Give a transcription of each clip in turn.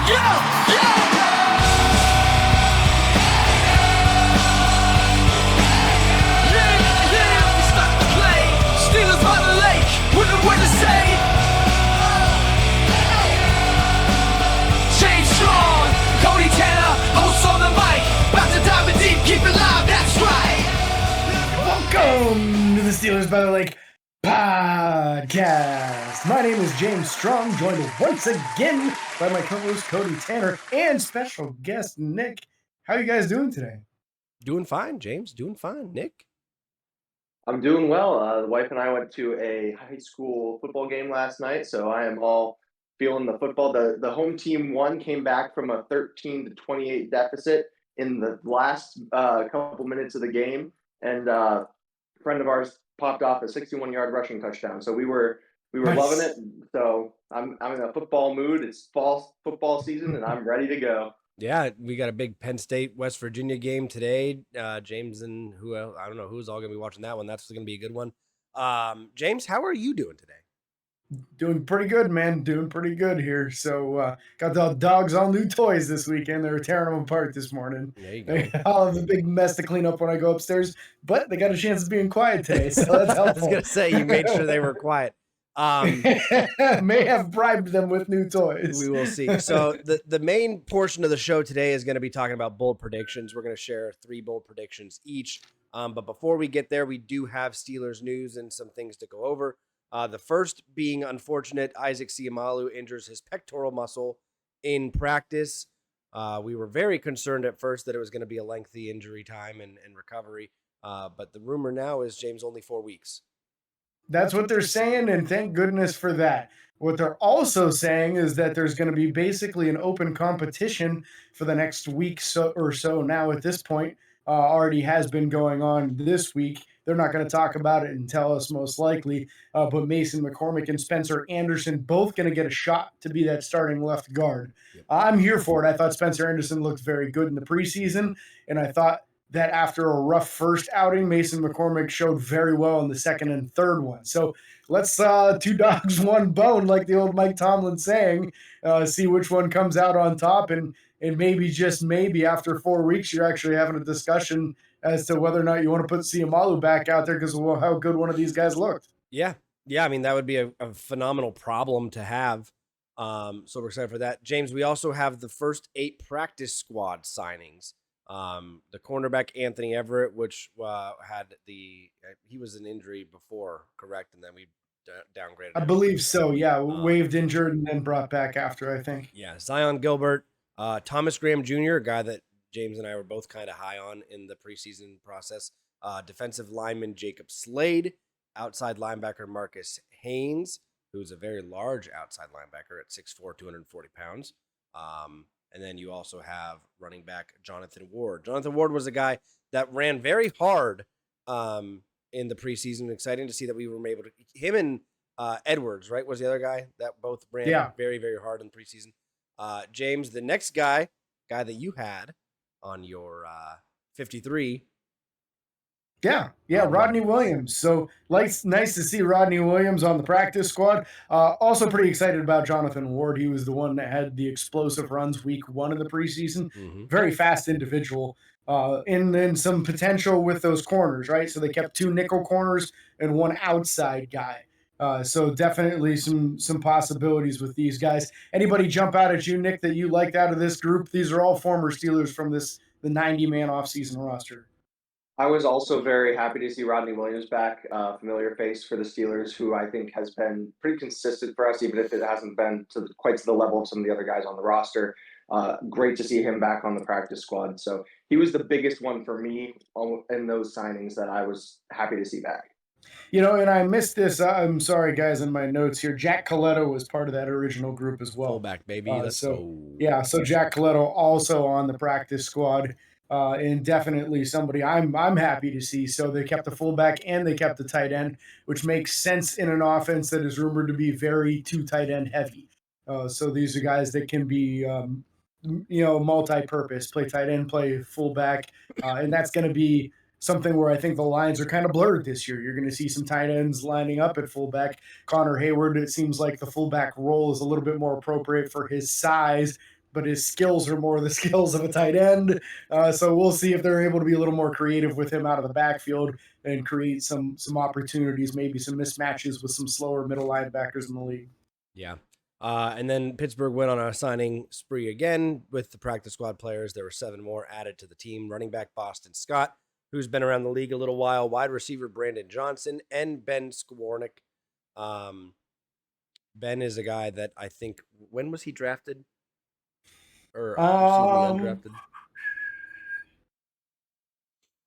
Yeah, yeah. Yeah, we start to play. Steelers by the lake. With a word to say. James Strong, Cody Tanner, hosts on the mic. About to dive in deep, keep it live, that's right. Welcome to the Steelers by the Lake podcast. My name is James Strong, joined once again by my co-host Cody Tanner and special guest Nick. How are you guys doing today? Doing fine, James. Doing fine. Nick? I'm doing well. The wife and I went to a high school football game last night, so I am all feeling the football. The home team came back from a 13-28 deficit in the last couple minutes of the game, and a friend of ours popped off a 61-yard rushing touchdown. So we were Nice. loving it. So I'm in a football mood. It's fall football season, and I'm ready to go. Yeah, we got a big Penn State, West Virginia game today. James and who else? I don't know who's all going to be watching that one. That's going to be a good one. James, how are you doing today? Doing pretty good, man. Doing pretty good here. So got the dogs all new toys this weekend. They were tearing them apart this morning. There you go. I'll have a big mess to clean up when I go upstairs, but they got a chance of being quiet today, so that's I was helpful. going to say, you made sure they were quiet. May have bribed them with new toys. We will see. So the main portion of the show today is going to be talking about bold predictions. We're going to share 3 bold predictions each. But before we get there, we do have Steelers news and some things to go over. The first being unfortunate, Isaac Seumalo injures his pectoral muscle in practice. We were very concerned at first that it was going to be a lengthy injury time and recovery. But the rumor now is, James, only 4 weeks. That's what they're saying, and thank goodness for that. What they're also saying is that there's going to be basically an open competition for the next week or so now at this point. Already has been going on this week. They're not going to talk about it and tell us most likely, but Mason McCormick and Spencer Anderson both going to get a shot to be that starting left guard. Yep. I'm here for it. I thought Spencer Anderson looked very good in the preseason, and I thought that after a rough first outing, Mason McCormick showed very well in the second and third one. So let's 2 dogs, 1 bone, like the old Mike Tomlin saying, see which one comes out on top. And maybe, just maybe, after 4 weeks, you're actually having a discussion as to whether or not you want to put Seumalo back out there because of how good one of these guys looked. Yeah. I mean, that would be a phenomenal problem to have. So we're excited for that. James, we also have the first 8 practice squad signings. The cornerback Anthony Everett, which he was an injury before, correct? And then we downgraded. I believe so. Yeah, waived injured and then brought back after, I think. Yeah, Zion Gilbert, Thomas Graham Jr., a guy that James and I were both kind of high on in the preseason process. Defensive lineman Jacob Slade, outside linebacker Marcus Haynes, who's a very large outside linebacker at 6'4", 240 pounds. And then you also have running back Jonathan Ward. Jonathan Ward was a guy that ran very hard in the preseason. Exciting to see that we were able to – him and Edwards, right, was the other guy that both ran very, very hard in the preseason. James, the next guy that you had on your 53 – Yeah, Rodney Williams. So nice to see Rodney Williams on the practice squad. Also pretty excited about Jonathan Ward. He was the one that had the explosive runs week 1 of the preseason. Mm-hmm. Very fast individual. And then some potential with those corners, right? So they kept 2 nickel corners and 1 outside guy. So definitely some possibilities with these guys. Anybody jump out at you, Nick, that you liked out of this group? These are all former Steelers from the 90-man offseason roster. I was also very happy to see Rodney Williams back, familiar face for the Steelers, who I think has been pretty consistent for us, even if it hasn't been quite to the level of some of the other guys on the roster. Great to see him back on the practice squad. So he was the biggest one for me in those signings that I was happy to see back. You know, and I missed this. I'm sorry, guys, in my notes here. Jack Coletto was part of that original group as well. Fullback, baby. So Jack Coletto also on the practice squad. And definitely somebody I'm happy to see. So they kept the fullback and they kept the tight end, which makes sense in an offense that is rumored to be very 2 tight end heavy. So these are guys that can be, multi-purpose, play tight end, play fullback, and that's going to be something where I think the lines are kind of blurred this year. You're going to see some tight ends lining up at fullback. Connor Hayward, it seems like the fullback role is a little bit more appropriate for his size, but his skills are more the skills of a tight end. So we'll see if they're able to be a little more creative with him out of the backfield and create some opportunities, maybe some mismatches with some slower middle linebackers in the league. Yeah. And then Pittsburgh went on a signing spree again with the practice squad players. There were 7 more added to the team. Running back Boston Scott, who's been around the league a little while. Wide receiver Brandon Johnson and Ben Skwarnik. Ben is a guy that I think, when was he drafted? Or undrafted?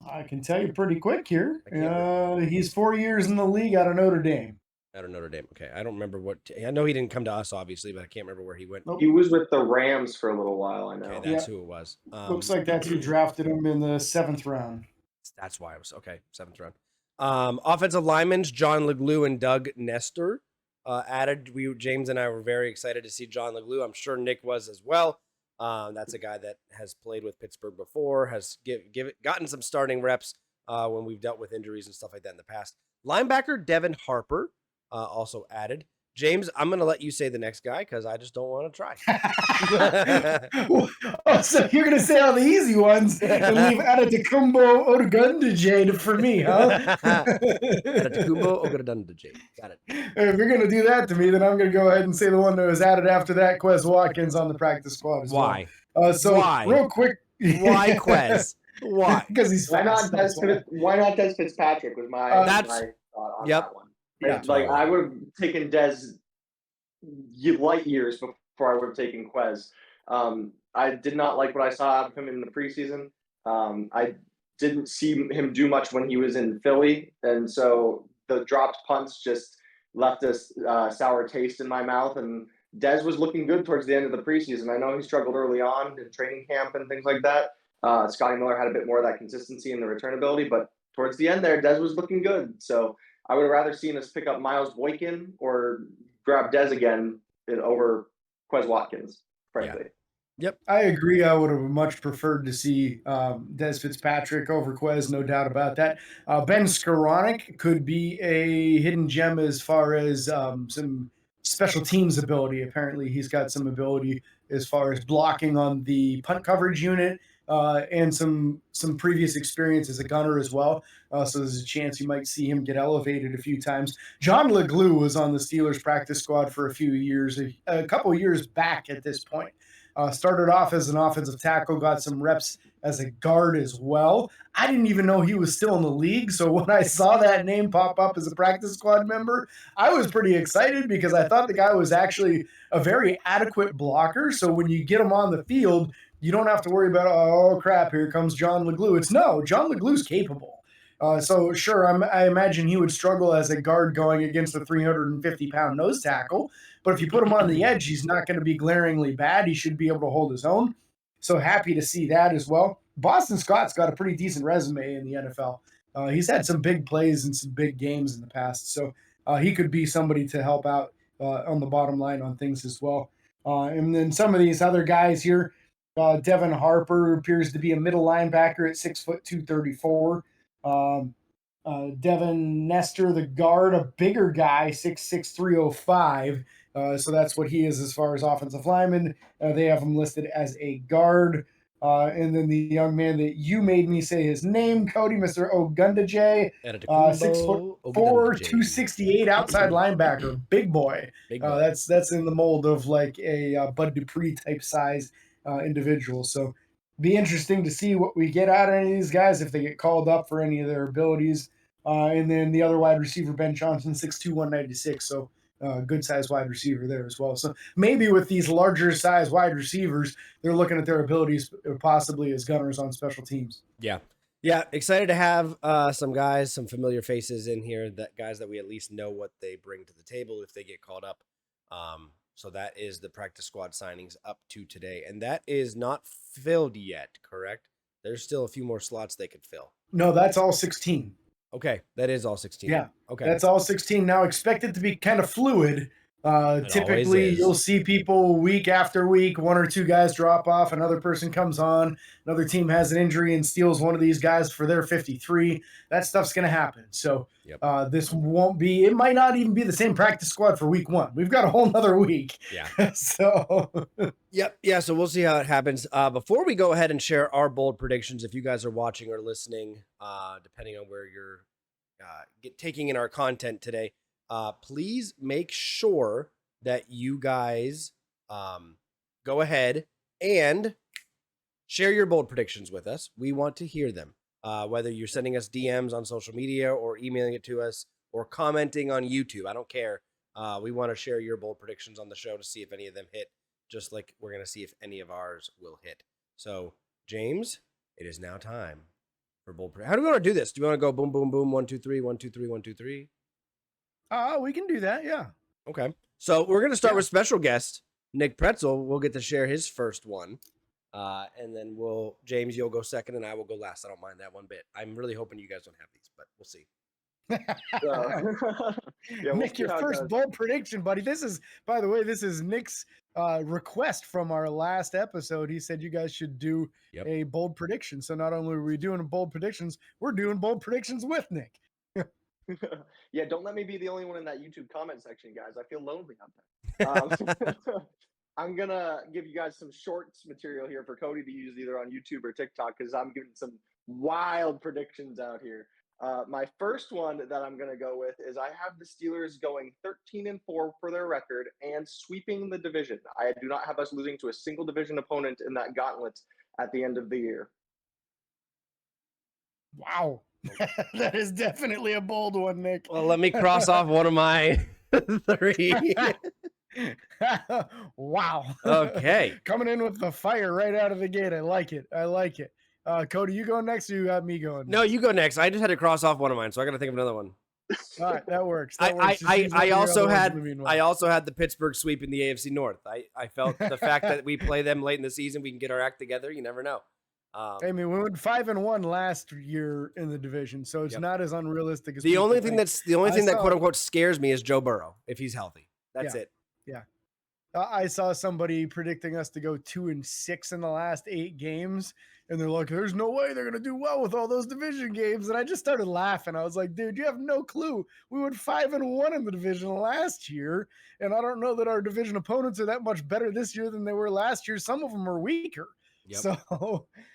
I can tell you pretty quick here. I can't He's 4 years in the league out of Notre Dame. Out of Notre Dame. Okay. I don't remember I know he didn't come to us, obviously, but I can't remember where he went. Nope. He was with the Rams for a little while, I know. Okay, that's who it was. Looks like that's who drafted him in the 7th round. That's why I was okay. 7th round. Offensive linemen John LeGlue and Doug Nestor added. James and I were very excited to see John LeGlue. I'm sure Nick was as well. That's a guy that has played with Pittsburgh before, has gotten some starting reps when we've dealt with injuries and stuff like that in the past. Linebacker Devin Harper also added. James, I'm going to let you say the next guy because I just don't want to try. Oh, so you're going to say all the easy ones and leave Adetokunbo Ogundeji for me, huh? Adetokunbo Ogundeji. Got it. If you're going to do that to me, then I'm going to go ahead and say the one that was added after that, Quez Watkins on the practice squad as Why? well. Why? Real quick. Why Quez? Why? Because he's fast. Why not Des Fitzpatrick was my thought on that one. Yeah, like I would have taken Des light years before I would have taken Quez. I did not like what I saw out of him in the preseason. I didn't see him do much when he was in Philly, and so the dropped punts just left a sour taste in my mouth. And Des was looking good towards the end of the preseason. I know he struggled early on in training camp and things like that. Scotty Miller had a bit more of that consistency in the return ability, but towards the end there, Des was looking good. So I would have rather seen us pick up Miles Boykin or grab Des again over Quez Watkins, frankly. Yeah. Yep. I agree. I would have much preferred to see Des Fitzpatrick over Quez, no doubt about that. Ben Skowronek could be a hidden gem as far as some special teams ability. Apparently, he's got some ability as far as blocking on the punt coverage unit and some previous experience as a gunner as well. So there's a chance you might see him get elevated a few times. John LeGlue was on the Steelers practice squad for a few years, a couple of years back at this point. Started off as an offensive tackle, got some reps as a guard as well. I didn't even know he was still in the league. So when I saw that name pop up as a practice squad member, I was pretty excited because I thought the guy was actually a very adequate blocker. So when you get him on the field, you don't have to worry about, oh, crap, here comes John LeGlue. John LeGlue's capable. So sure, I imagine he would struggle as a guard going against a 350-pound nose tackle. But if you put him on the edge, he's not going to be glaringly bad. He should be able to hold his own. So happy to see that as well. Boston Scott's got a pretty decent resume in the NFL. He's had some big plays and some big games in the past. So he could be somebody to help out on the bottom line on things as well. And then some of these other guys here, Devin Harper appears to be a middle linebacker at 6 foot 234. Devin Nestor, the guard, a bigger guy, 6'6", 305. So that's what he is as far as offensive lineman. They have him listed as a guard. And then the young man that you made me say his name, Cody, Mr. Ogundeji, 6'4", 268 outside linebacker, big boy. That's in the mold of like a Bud Dupree type size individual. So be interesting to see what we get out of any of these guys if they get called up for any of their abilities. And then the other wide receiver, Ben Johnson, 6'2", 196. So good size wide receiver there as well. So maybe with these larger size wide receivers, they're looking at their abilities possibly as gunners on special teams. Yeah. Yeah. Excited to have some guys, some familiar faces in here, guys that we at least know what they bring to the table if they get called up. So that is the practice squad signings up to today. And that is not filled yet, correct? There's still a few more slots they could fill. No, that's all 16. Okay, that is all 16. Yeah. Okay. That's all 16. Now expect it to be kind of fluid always Typically, is. you'll see people week after week, one or two guys drop off, another person comes on, another team has an injury and steals one of these guys for their 53. That stuff's going to happen. So Yep. this won't be, it might not even be the same practice squad for week one. We've got a whole nother week. Yeah. So, Yep. Yeah. So we'll see how it happens. Before we go ahead and share our bold predictions, if you guys are watching or listening, depending on where you're taking in our content today, please make sure that you guys go ahead and share your bold predictions with us. We want to hear them. Whether you're sending us DMs on social media or emailing it to us or commenting on YouTube, I don't care. We want to share your bold predictions on the show to see if any of them hit, just like we're going to see if any of ours will hit. So, James, it is now time for bold predictions. How do we want to do this? Do we want to go boom, boom, boom, 1, 2, 3, 1, 2, 3, 1, 2, 3? we can do that. Yeah. Okay. So we're going to start with special guest Nick Pretzel. We'll get to share his first one. And then James, you'll go second and I will go last. I don't mind that one bit. I'm really hoping you guys don't have these, but we'll see. Yeah, Nick, your first bold prediction, buddy. This is, by the way, this is Nick's request from our last episode. He said you guys should do a bold prediction. So not only are we doing bold predictions, we're doing bold predictions with Nick. Yeah, don't let me be the only one in that YouTube comment section, guys. I feel lonely out there. I'm going to give you guys some shorts material here for Cody to use either on YouTube or TikTok because I'm giving some wild predictions out here. My first one that I'm going to go with is I have the Steelers going 13-4 for their record and sweeping the division. I do not have us losing to a single division opponent in that gauntlet at the end of the year. Wow. That is definitely a bold one, Nick. Well, let me cross off one of my 3. Wow. Okay. Coming in with the fire right out of the gate. I like it. Cody, you go next or you got me going? No, you go next. I just had to cross off one of mine, so I got to think of another one. All right, that works. I also had the Pittsburgh sweep in the AFC North. I felt the fact that we play them late in the season, we can get our act together. You never know. I mean, we went 5-1 last year in the division, so it's not as unrealistic as the only thing that quote unquote scares me is Joe Burrow if he's healthy. That's it. Yeah. I saw somebody predicting us to go 2-6 in the last 8 games, and they're like, "There's no way they're gonna do well with all those division games." And I just started laughing. I was like, "Dude, you have no clue. We went 5-1 in the division last year, and I don't know that our division opponents are that much better this year than they were last year. Some of them are weaker." Yep.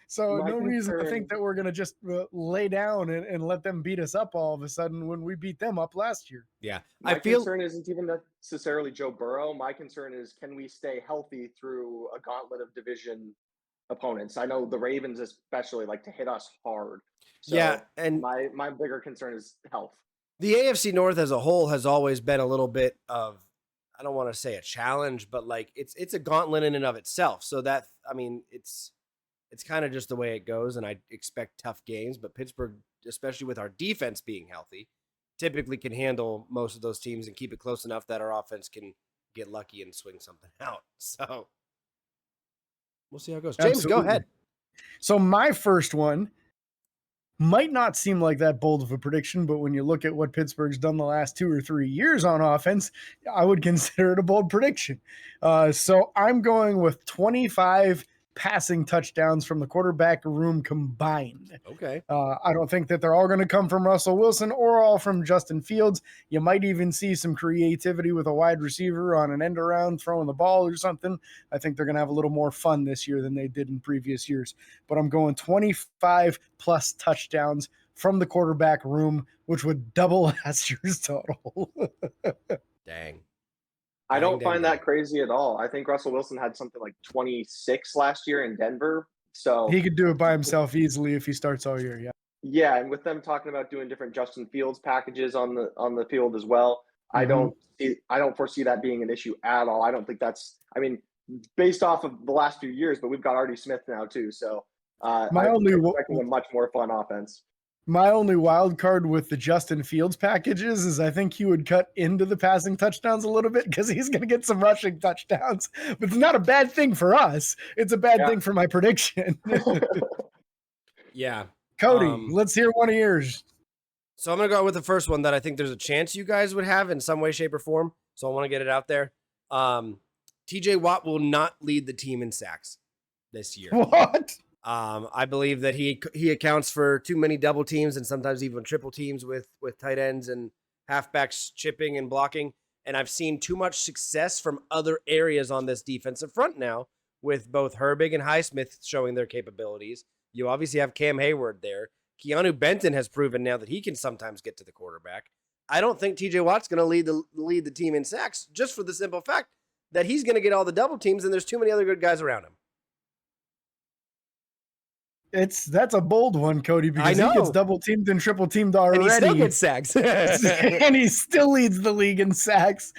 So no reason to think that we're going to just lay down and let them beat us up all of a sudden when we beat them up last year. Yeah. My concern isn't even necessarily Joe Burrow. My concern is, can we stay healthy through a gauntlet of division opponents? I know the Ravens especially like to hit us hard. So and my bigger concern is health. The AFC North as a whole has always been a little bit of, I don't want to say a challenge, but like it's a gauntlet in and of itself. So that, I mean, it's kind of just the way it goes, and I expect tough games. But Pittsburgh, especially with our defense being healthy, typically can handle most of those teams and keep it close enough that our offense can get lucky and swing something out. So we'll see how it goes. James, Absolutely. Go ahead. So my first one might not seem like that bold of a prediction, but when you look at what Pittsburgh's done the last 2 or 3 years on offense, I would consider it a bold prediction. So I'm going with 25 passing touchdowns from the quarterback room combined. Okay. I don't think that they're all going to come from Russell Wilson or all from Justin Fields. You might even see some creativity with a wide receiver on an end around throwing the ball or something. I think they're going to have a little more fun this year than they did in previous years. But I'm going 25 plus touchdowns from the quarterback room, which would double last year's total. Dang. I don't find that crazy at all. I think Russell Wilson had something like 26 last year in Denver. So he could do it by himself easily if he starts all year. Yeah. Yeah, and with them talking about doing different Justin Fields packages on the field as well, I don't foresee that being an issue at all. I don't think that's, I mean, based off of the last few years, but we've got Artie Smith now too. So I'm expecting a much more fun offense. My only wild card with the Justin Fields packages is I think he would cut into the passing touchdowns a little bit because he's going to get some rushing touchdowns. But it's not a bad thing for us. It's a bad thing for my prediction. Yeah. Cody, let's hear one of yours. So I'm going to go with the first one that I think there's a chance you guys would have in some way, shape, or form. so I want to get it out there. TJ Watt will not lead the team in sacks this year. What? I believe that he accounts for too many double teams and sometimes even triple teams with tight ends and halfbacks chipping and blocking. And I've seen too much success from other areas on this defensive front now, with both Herbig and Highsmith showing their capabilities. You obviously have Cam Hayward there. Keanu Benton has proven now that he can sometimes get to the quarterback. I don't think TJ Watt's going to lead the team in sacks, just for the simple fact that he's going to get all the double teams and there's too many other good guys around him. That's a bold one, Cody, because he gets double teamed and triple teamed already. And he still gets sacks. And he still leads the league in sacks.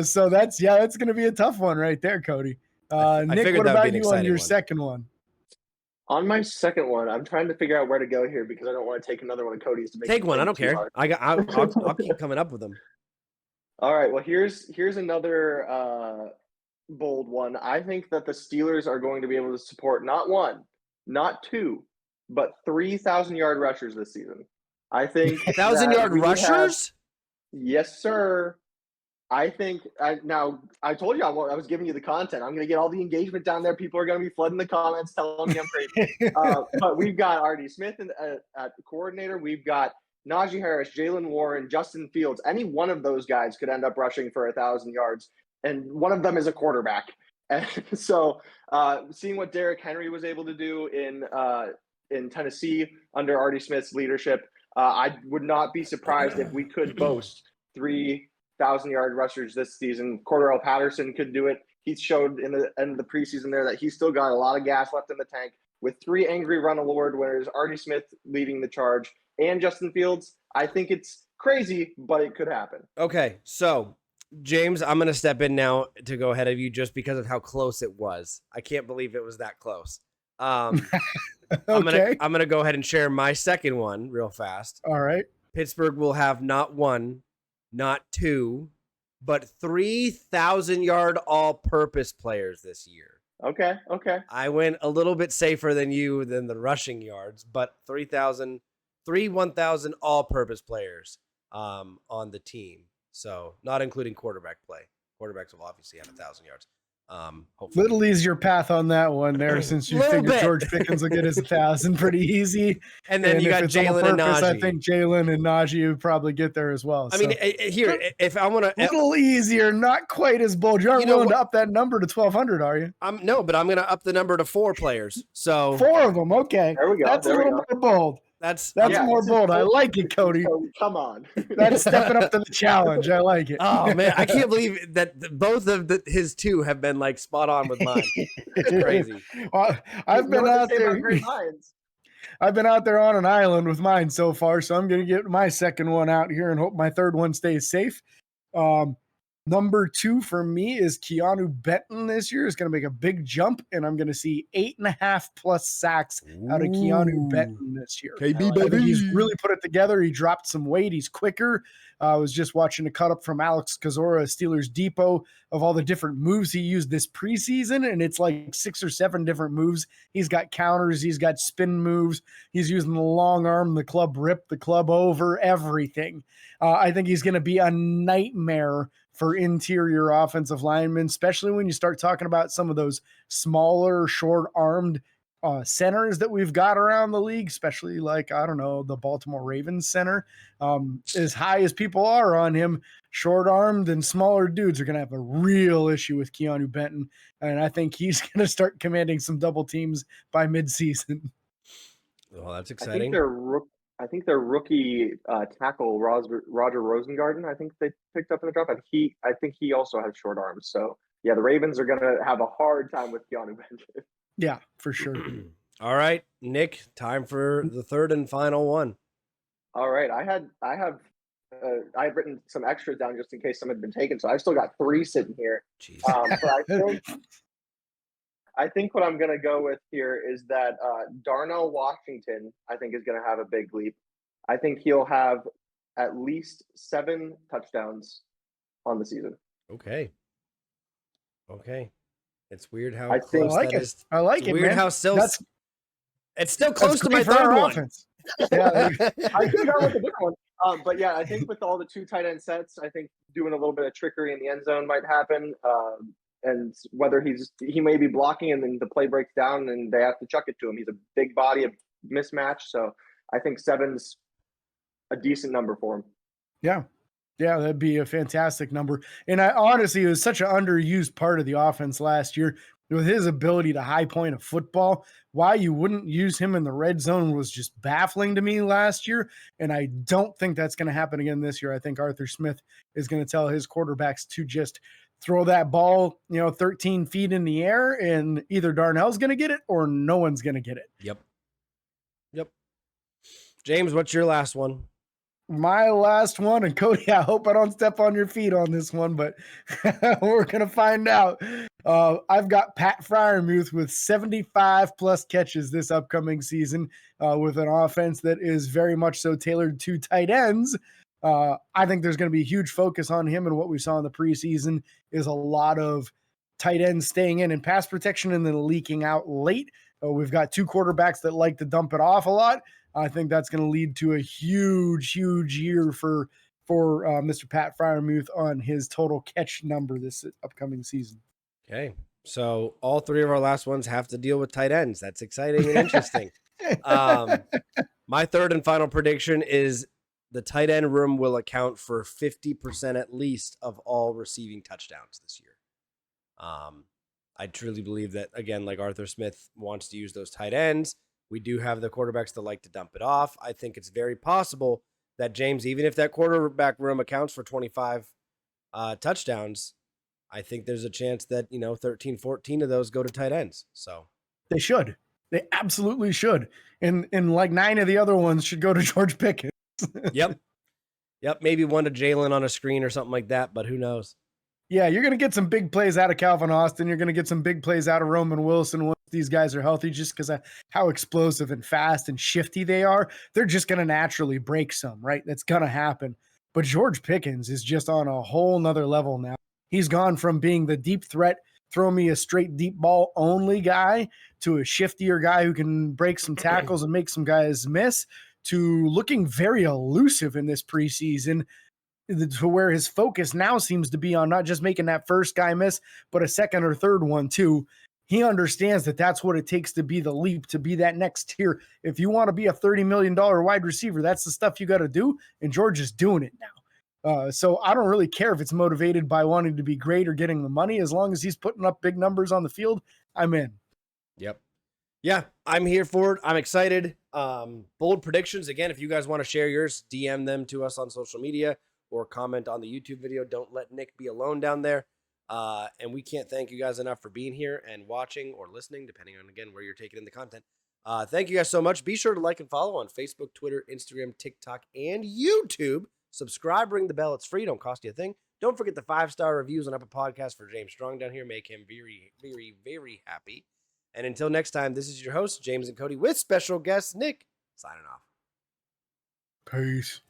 So that's going to be a tough one right there, Cody. Nick, what about you on your second one? On my second one, I'm trying to figure out where to go here because I don't want to take another one of Cody's to make Take one. I don't care. I'll keep coming up with them. All right. Well, here's another bold one. I think that the Steelers are going to be able to support not one, not two, but 3,000-yard rushers this season. I think 1,000-yard rushers? Yes, sir. I think now I told you I was giving you the content. I'm going to get all the engagement down there. People are going to be flooding the comments, telling me I'm crazy. But we've got Artie Smith at the coordinator. We've got Najee Harris, Jalen Warren, Justin Fields. Any one of those guys could end up rushing for 1,000 yards, and one of them is a quarterback. And so, seeing what Derrick Henry was able to do in Tennessee under Artie Smith's leadership, I would not be surprised if we could boast 3,000-yard rushers this season. Cordarrelle Patterson could do it. He showed in the end of the preseason there that he's still got a lot of gas left in the tank. With 3 angry run award winners, Artie Smith leading the charge, and Justin Fields, I think it's crazy, but it could happen. Okay, so James, I'm going to step in now to go ahead of you just because of how close it was. I can't believe it was that close. Okay. I'm going to go ahead and share my second one real fast. All right. Pittsburgh will have not one, not two, but 3,000-yard all-purpose players this year. Okay. I went a little bit safer than you than the rushing yards, but 1,000 all-purpose players on the team. So not including quarterback play. Quarterbacks will obviously have 1,000 yards. Hopefully. Little easier path on that one there, since you figured George Pickens will get his 1,000 pretty easy. And then you got Jalen and Najee. I think Jalen and Najee would probably get there as well. I mean, here, if I want to, a little easier, not quite as bold. You aren't willing to up that number to 1,200, are you? No, but I'm going to up the number to 4 players. So 4 of them. Okay, there we go. That's a little more bold. That's more bold. I like it, Cody. Come on. That's stepping up to the challenge. I like it. Oh man, I can't believe that both of his two have been like spot on with mine. It's crazy. Well, I've been out there. I've been out there on an island with mine so far, so I'm going to get my second one out here and hope my third one stays safe. Number 2 for me is Keanu Benton this year. Is going to make a big jump, and I'm going to see 8.5 plus sacks out of Keanu Benton this year. I think he's really put it together. He dropped some weight. He's quicker. I was just watching a cut up from Alex Kozora, Steelers Depot, of all the different moves he used this preseason, and it's like 6 or 7 different moves. He's got counters. He's got spin moves. He's using the long arm, the club rip, the club over, everything. I think he's going to be a nightmare for interior offensive linemen, especially when you start talking about some of those smaller, short-armed centers that we've got around the league, especially like, I don't know, the Baltimore Ravens center. As high as people are on him, short-armed and smaller dudes are going to have a real issue with Keanu Benton, and I think he's going to start commanding some double teams by midseason. Well, that's exciting. I think their rookie tackle Roger Rosengarten, I think they picked up in the draft. I think he also has short arms. So yeah, the Ravens are going to have a hard time with Keanu Benton. Yeah, for sure. All right, Nick, time for the third and final one. All right, I have written some extras down just in case some had been taken. So I've still got 3 sitting here. So I think what I'm going to go with here is that Darnell Washington, I think, is going to have a big leap. I think he'll have at least 7 touchdowns on the season. Okay. It's weird how I close like that it. is. I like it's it, weird man. how it's still close to my third third one. Offense. Yeah, I could have gone with a different one. But yeah, I think with all the 2 tight end sets, I think doing a little bit of trickery in the end zone might happen. And whether he may be blocking and then the play breaks down and they have to chuck it to him. He's a big body, a mismatch. So I think 7's a decent number for him. yeah. Yeah, that'd be a fantastic number. And I honestly, it was such an underused part of the offense last year with his ability to high point a football. Why you wouldn't use him in the red zone was just baffling to me last year. And I don't think that's going to happen again this year. I think Arthur Smith is going to tell his quarterbacks to just throw that ball, 13 feet in the air, and either Darnell's going to get it or no one's going to get it. Yep. James, what's your last one? My last one, and Cody, I hope I don't step on your feet on this one, but we're going to find out. I've got Pat Freiermuth with 75 plus catches this upcoming season with an offense that is very much so tailored to tight ends. I think there's going to be a huge focus on him, and what we saw in the preseason is a lot of tight ends staying in pass protection and then leaking out late. We've got 2 quarterbacks that like to dump it off a lot. I think that's going to lead to a huge year for Mr. Pat Freiermuth on his total catch number this upcoming season. Okay. So all 3 of our last ones have to deal with tight ends. That's exciting and interesting. My third and final prediction is the tight end room will account for 50% at least of all receiving touchdowns this year. I truly believe that, again, like Arthur Smith wants to use those tight ends. We do have the quarterbacks that like to dump it off. I think it's very possible that James, even if that quarterback room accounts for 25 touchdowns, I think there's a chance that, 13, 14 of those go to tight ends. So they should. They absolutely should. And like 9 of the other ones should go to George Pickens. Yep. Maybe one to Jalen on a screen or something like that, but who knows? Yeah, you're going to get some big plays out of Calvin Austin. You're going to get some big plays out of Roman Wilson once these guys are healthy, just because of how explosive and fast and shifty they are. They're just going to naturally break some, right? That's going to happen. But George Pickens is just on a whole nother level now. He's gone from being the deep threat, throw me a straight deep ball only guy, to a shiftier guy who can break some tackles and make some guys miss, to looking very elusive in this preseason, to where his focus now seems to be on not just making that first guy miss, but a second or third one too. He understands that that's what it takes to be the leap, to be that next tier. If you want to be a $30 million wide receiver, that's the stuff you got to do. And George is doing it now. So I don't really care if it's motivated by wanting to be great or getting the money. As long as he's putting up big numbers on the field, I'm in. Yep. Yeah, I'm here for it. I'm excited. Bold predictions. Again, if you guys want to share yours, DM them to us on social media or comment on the YouTube video. Don't let Nick be alone down there. And we can't thank you guys enough for being here and watching or listening, depending on, again, where you're taking in the content. Thank you guys so much. Be sure to like and follow on Facebook, Twitter, Instagram, TikTok, and YouTube. Subscribe, ring the bell. It's free. Don't cost you a thing. Don't forget the 5-star reviews on Apple Podcasts for James Strong down here. Make him very, very, very happy. And until next time, this is your host, James and Cody, with special guest Nick, signing off. Peace.